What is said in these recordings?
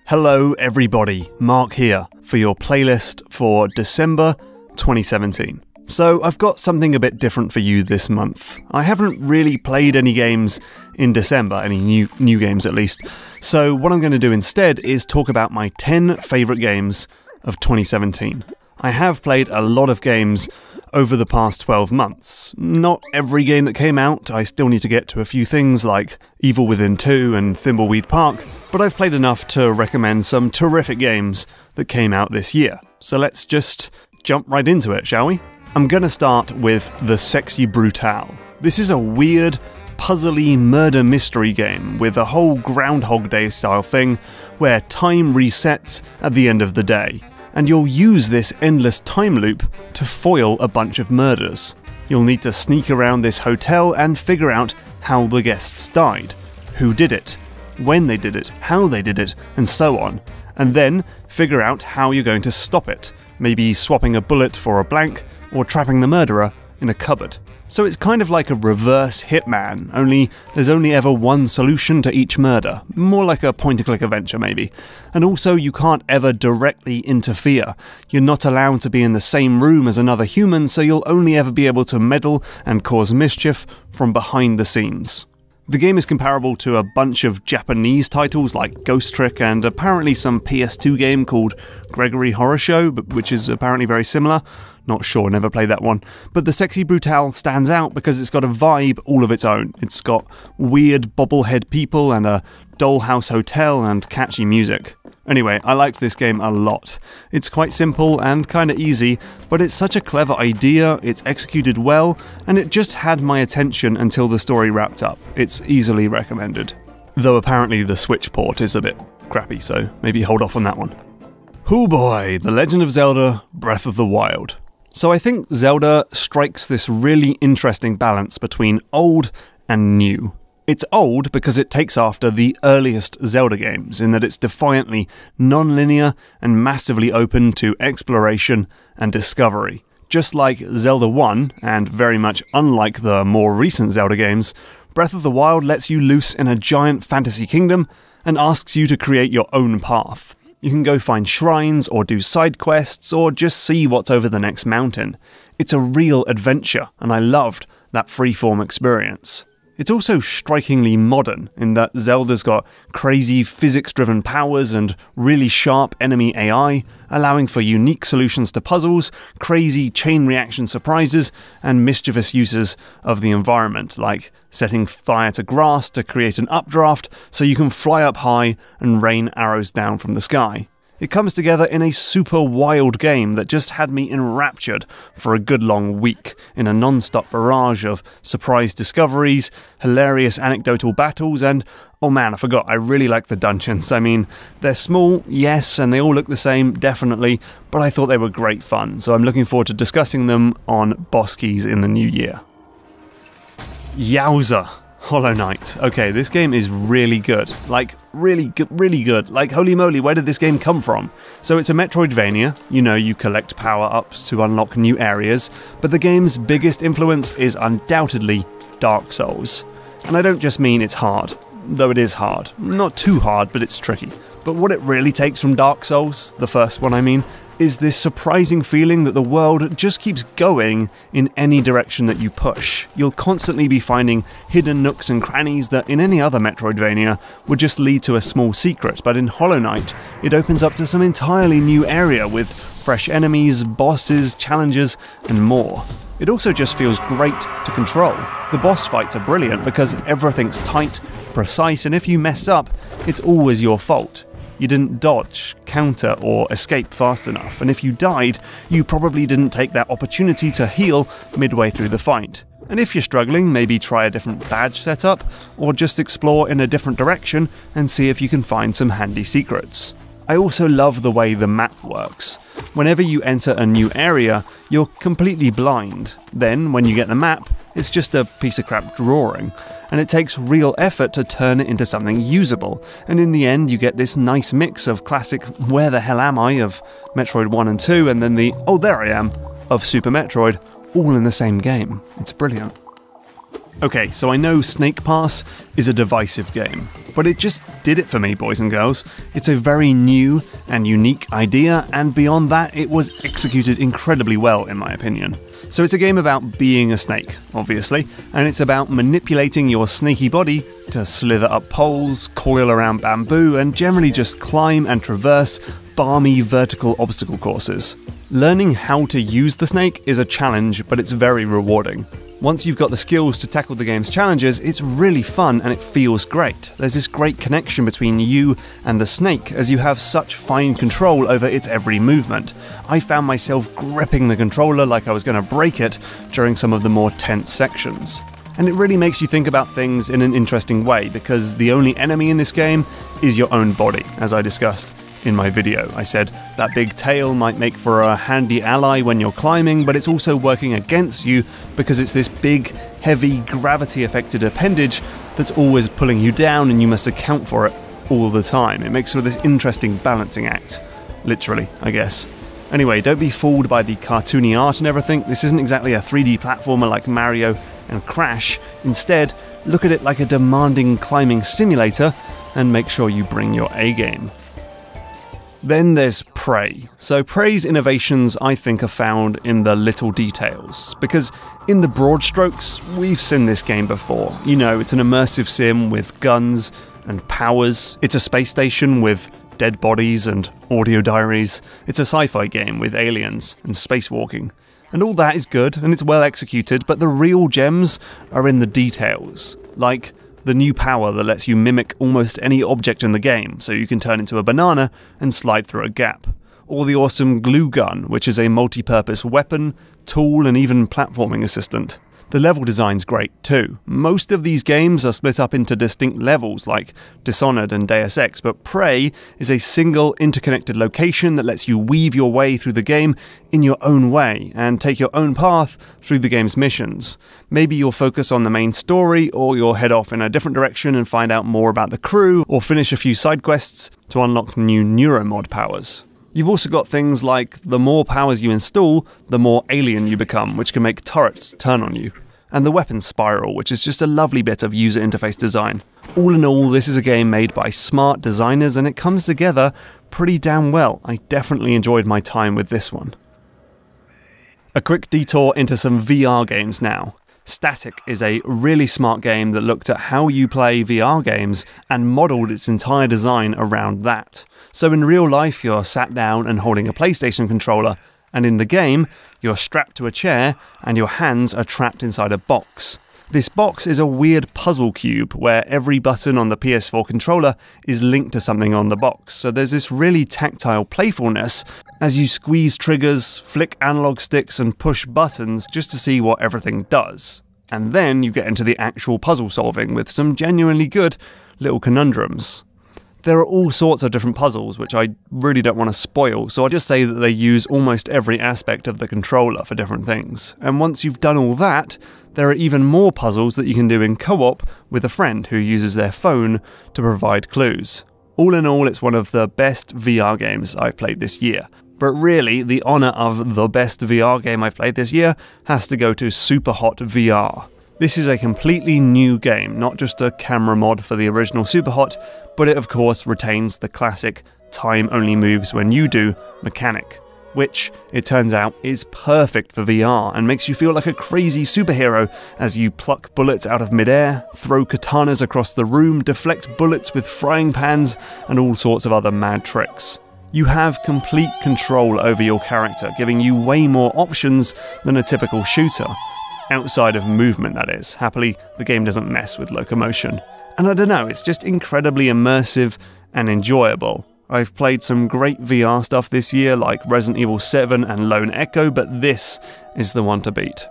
Hello everybody, Mark here for your playlist for December 2017. So I've got something a bit different for you this month. I haven't really played any games in December, any new games at least. So what I'm going to do instead is talk about my 10 favourite games of 2017. I have played a lot of games over the past 12 months. Not every game that came out, I still need to get to a few things like Evil Within 2 and Thimbleweed Park, but I've played enough to recommend some terrific games that came out this year. So let's just jump right into it, shall we? I'm gonna start with The Sexy Brutale. This is a weird, puzzly murder mystery game with a whole Groundhog Day style thing where time resets at the end of the day. And you'll use this endless time loop to foil a bunch of murders. You'll need to sneak around this hotel and figure out how the guests died, who did it, when they did it, how they did it, and so on. And then figure out how you're going to stop it, maybe swapping a bullet for a blank, or trapping the murderer in a cupboard. So it's kind of like a reverse Hitman, only there's only ever one solution to each murder. More like a point-and-click adventure, maybe. And also, you can't ever directly interfere. You're not allowed to be in the same room as another human, so you'll only ever be able to meddle and cause mischief from behind the scenes. The game is comparable to a bunch of Japanese titles like Ghost Trick and apparently some PS2 game called Gregory Horror Show, which is apparently very similar. Not sure, never played that one. But The Sexy Brutale stands out because it's got a vibe all of its own. It's got weird bobblehead people and a dollhouse hotel and catchy music. Anyway, I liked this game a lot. It's quite simple and kinda easy, but it's such a clever idea, it's executed well, and it just had my attention until the story wrapped up. It's easily recommended. Though apparently the Switch port is a bit crappy, so maybe hold off on that one. Oh boy, The Legend of Zelda: Breath of the Wild. So I think Zelda strikes this really interesting balance between old and new. It's old because it takes after the earliest Zelda games, in that it's defiantly non-linear and massively open to exploration and discovery. Just like Zelda 1, and very much unlike the more recent Zelda games, Breath of the Wild lets you loose in a giant fantasy kingdom and asks you to create your own path. You can go find shrines, or do side quests, or just see what's over the next mountain. It's a real adventure, and I loved that freeform experience. It's also strikingly modern, in that Zelda's got crazy physics-driven powers and really sharp enemy AI, allowing for unique solutions to puzzles, crazy chain reaction surprises, and mischievous uses of the environment, like setting fire to grass to create an updraft so you can fly up high and rain arrows down from the sky. It comes together in a super wild game that just had me enraptured for a good long week, in a non-stop barrage of surprise discoveries, hilarious anecdotal battles, and, oh man, I forgot, I really like the dungeons. I mean, they're small, yes, and they all look the same, definitely, but I thought they were great fun, so I'm looking forward to discussing them on Boss Keys in the new year. Yowza! Hollow Knight. Okay, this game is really good. Like, really good. Like, holy moly, where did this game come from? So it's a Metroidvania. You know, you collect power-ups to unlock new areas, but the game's biggest influence is undoubtedly Dark Souls. And I don't just mean it's hard, though it is hard. Not too hard, but it's tricky. But what it really takes from Dark Souls, the first one I mean, is this surprising feeling that the world just keeps going in any direction that you push. You'll constantly be finding hidden nooks and crannies that in any other Metroidvania would just lead to a small secret, but in Hollow Knight, it opens up to some entirely new area with fresh enemies, bosses, challenges, and more. It also just feels great to control. The boss fights are brilliant because everything's tight, precise, and if you mess up, it's always your fault. You didn't dodge, counter, or escape fast enough, and if you died, you probably didn't take that opportunity to heal midway through the fight. And if you're struggling, maybe try a different badge setup, or just explore in a different direction and see if you can find some handy secrets. I also love the way the map works. Whenever you enter a new area, you're completely blind. Then, when you get the map, it's just a piece of crap drawing. And it takes real effort to turn it into something usable, and in the end you get this nice mix of classic "where the hell am I" of Metroid 1 and 2, and then the "oh there I am" of Super Metroid, all in the same game. It's brilliant. Okay, so I know Snake Pass is a divisive game, but it just did it for me, boys and girls. It's a very new and unique idea, and beyond that, it was executed incredibly well, in my opinion. So it's a game about being a snake, obviously, and it's about manipulating your snaky body to slither up poles, coil around bamboo, and generally just climb and traverse balmy vertical obstacle courses. Learning how to use the snake is a challenge, but it's very rewarding. Once you've got the skills to tackle the game's challenges, it's really fun and it feels great. There's this great connection between you and the snake as you have such fine control over its every movement. I found myself gripping the controller like I was going to break it during some of the more tense sections. And it really makes you think about things in an interesting way, because the only enemy in this game is your own body, as I discussed in my video. I said that big tail might make for a handy ally when you're climbing, but it's also working against you because it's this big, heavy, gravity-affected appendage that's always pulling you down and you must account for it all the time. It makes for this interesting balancing act. Literally, I guess. Anyway, don't be fooled by the cartoony art and everything. This isn't exactly a 3D platformer like Mario and Crash. Instead, look at it like a demanding climbing simulator and make sure you bring your A-game. Then there's Prey. So Prey's innovations, I think, are found in the little details, because in the broad strokes, we've seen this game before. You know, it's an immersive sim with guns and powers. It's a space station with dead bodies and audio diaries. It's a sci-fi game with aliens and spacewalking. And all that is good, and it's well executed, but the real gems are in the details, like the new power that lets you mimic almost any object in the game, so you can turn into a banana and slide through a gap. Or the awesome glue gun, which is a multi-purpose weapon, tool, and even platforming assistant. The level design's great too. Most of these games are split up into distinct levels like Dishonored and Deus Ex, but Prey is a single interconnected location that lets you weave your way through the game in your own way and take your own path through the game's missions. Maybe you'll focus on the main story, or you'll head off in a different direction and find out more about the crew, or finish a few side quests to unlock new neuromod powers. You've also got things like the more powers you install, the more alien you become, which can make turrets turn on you. And the weapon spiral, which is just a lovely bit of user interface design. All in all, this is a game made by smart designers and it comes together pretty damn well. I definitely enjoyed my time with this one. A quick detour into some VR games now. Static is a really smart game that looked at how you play VR games and modelled its entire design around that. So in real life, you're sat down and holding a PlayStation controller, and in the game, you're strapped to a chair and your hands are trapped inside a box. This box is a weird puzzle cube where every button on the PS4 controller is linked to something on the box, so there's this really tactile playfulness as you squeeze triggers, flick analog sticks and push buttons just to see what everything does. And then you get into the actual puzzle solving with some genuinely good little conundrums. There are all sorts of different puzzles, which I really don't want to spoil, so I'll just say that they use almost every aspect of the controller for different things. And once you've done all that, there are even more puzzles that you can do in co-op with a friend who uses their phone to provide clues. All in all, it's one of the best VR games I've played this year. But really, the honour of the best VR game I've played this year has to go to Superhot VR. This is a completely new game, not just a camera mod for the original Superhot, but it of course retains the classic time only moves when you do mechanic, which, it turns out, is perfect for VR and makes you feel like a crazy superhero as you pluck bullets out of midair, throw katanas across the room, deflect bullets with frying pans, and all sorts of other mad tricks. You have complete control over your character, giving you way more options than a typical shooter. Outside of movement, that is. Happily, the game doesn't mess with locomotion. And I don't know, it's just incredibly immersive and enjoyable. I've played some great VR stuff this year, like Resident Evil 7 and Lone Echo, but this is the one to beat.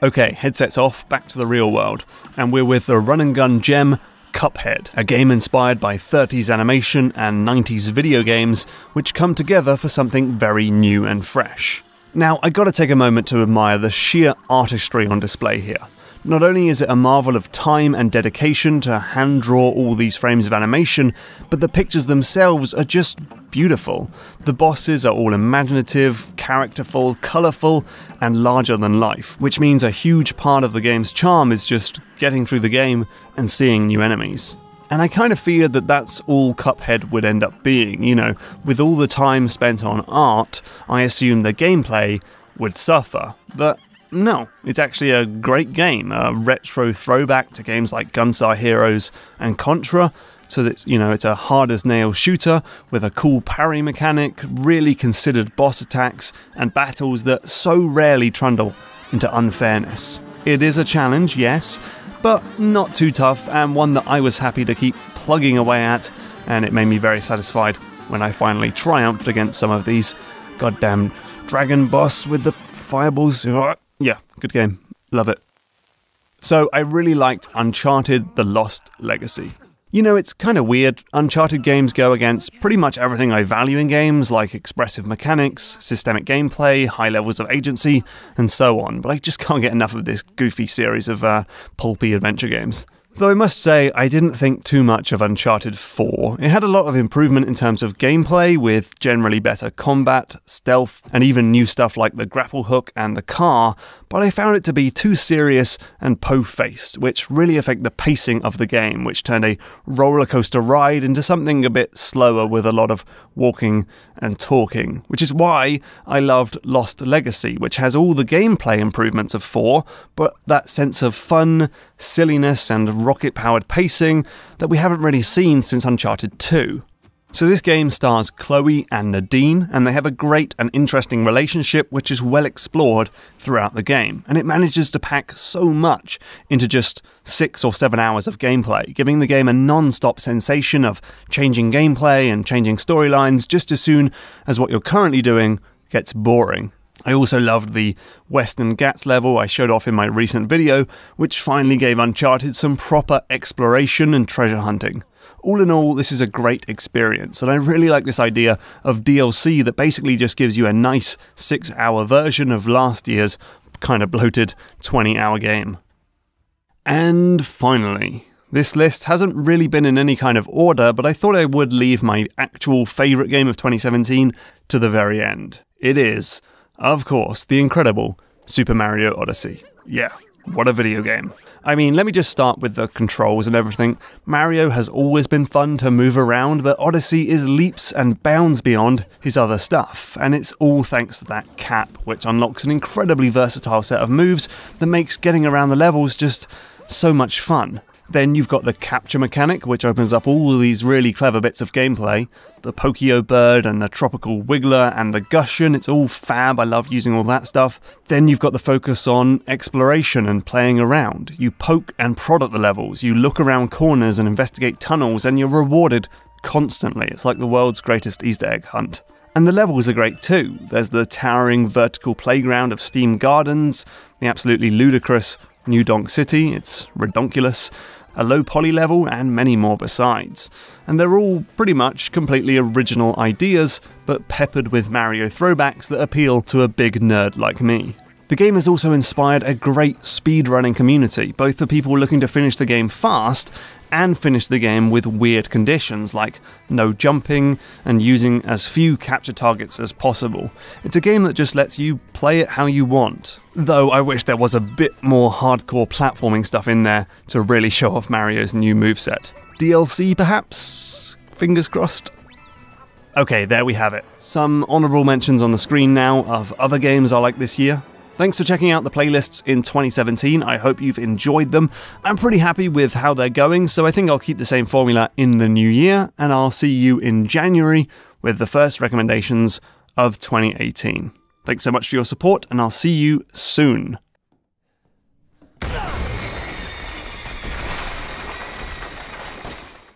Okay, headsets off, back to the real world, and we're with the run-and-gun gem, Cuphead, a game inspired by 30s animation and 90s video games, which come together for something very new and fresh. Now, I gotta take a moment to admire the sheer artistry on display here. Not only is it a marvel of time and dedication to hand draw all these frames of animation, but the pictures themselves are just beautiful. The bosses are all imaginative, characterful, colourful, and larger than life, which means a huge part of the game's charm is just getting through the game and seeing new enemies. And I kind of feared that that's all Cuphead would end up being, you know, with all the time spent on art, I assumed the gameplay would suffer. But no, it's actually a great game, a retro throwback to games like Gunstar Heroes and Contra, so that, you know, it's a hard-as-nails shooter with a cool parry mechanic, really considered boss attacks, and battles that so rarely trundle into unfairness. It is a challenge, yes, but not too tough, and one that I was happy to keep plugging away at, and it made me very satisfied when I finally triumphed against some of these goddamn dragon boss with the fireballs. Yeah, good game. Love it. So I really liked Uncharted: The Lost Legacy. You know, it's kind of weird. Uncharted games go against pretty much everything I value in games, like expressive mechanics, systemic gameplay, high levels of agency, and so on, but I just can't get enough of this goofy series of pulpy adventure games. Though I must say, I didn't think too much of Uncharted 4. It had a lot of improvement in terms of gameplay, with generally better combat, stealth, and even new stuff like the grapple hook and the car, but I found it to be too serious and po-faced, which really affected the pacing of the game, which turned a roller coaster ride into something a bit slower with a lot of walking and talking, which is why I loved Lost Legacy, which has all the gameplay improvements of 4, but that sense of fun, silliness, and rocket-powered pacing that we haven't really seen since Uncharted 2. So this game stars Chloe and Nadine, and they have a great and interesting relationship which is well explored throughout the game, and it manages to pack so much into just 6 or 7 hours of gameplay, giving the game a non-stop sensation of changing gameplay and changing storylines just as soon as what you're currently doing gets boring. I also loved the Western Ghats level I showed off in my recent video, which finally gave Uncharted some proper exploration and treasure hunting. All in all, this is a great experience, and I really like this idea of DLC that basically just gives you a nice 6-hour version of last year's kind of bloated 20-hour game. And finally, this list hasn't really been in any kind of order, but I thought I would leave my actual favourite game of 2017 to the very end. It is, of course, the incredible Super Mario Odyssey. Yeah, what a video game. I mean, let me just start with the controls and everything. Mario has always been fun to move around, but Odyssey is leaps and bounds beyond his other stuff, and it's all thanks to that cap, which unlocks an incredibly versatile set of moves that makes getting around the levels just so much fun. Then you've got the capture mechanic, which opens up all these really clever bits of gameplay. The Pokeo Bird and the Tropical Wiggler and the Gushon, it's all fab, I love using all that stuff. Then you've got the focus on exploration and playing around. You poke and prod at the levels, you look around corners and investigate tunnels, and you're rewarded constantly. It's like the world's greatest Easter egg hunt. And the levels are great too. There's the towering vertical playground of Steam Gardens, the absolutely ludicrous New Donk City, it's redonkulous, a low poly level, and many more besides. And they're all pretty much completely original ideas, but peppered with Mario throwbacks that appeal to a big nerd like me. The game has also inspired a great speedrunning community, both for people looking to finish the game fast and finish the game with weird conditions like no jumping and using as few capture targets as possible. It's a game that just lets you play it how you want. Though I wish there was a bit more hardcore platforming stuff in there to really show off Mario's new moveset. DLC perhaps? Fingers crossed. Okay, there we have it. Some honourable mentions on the screen now of other games I like this year. Thanks for checking out the playlists in 2017, I hope you've enjoyed them. I'm pretty happy with how they're going, so I think I'll keep the same formula in the new year, and I'll see you in January with the first recommendations of 2018. Thanks so much for your support, and I'll see you soon.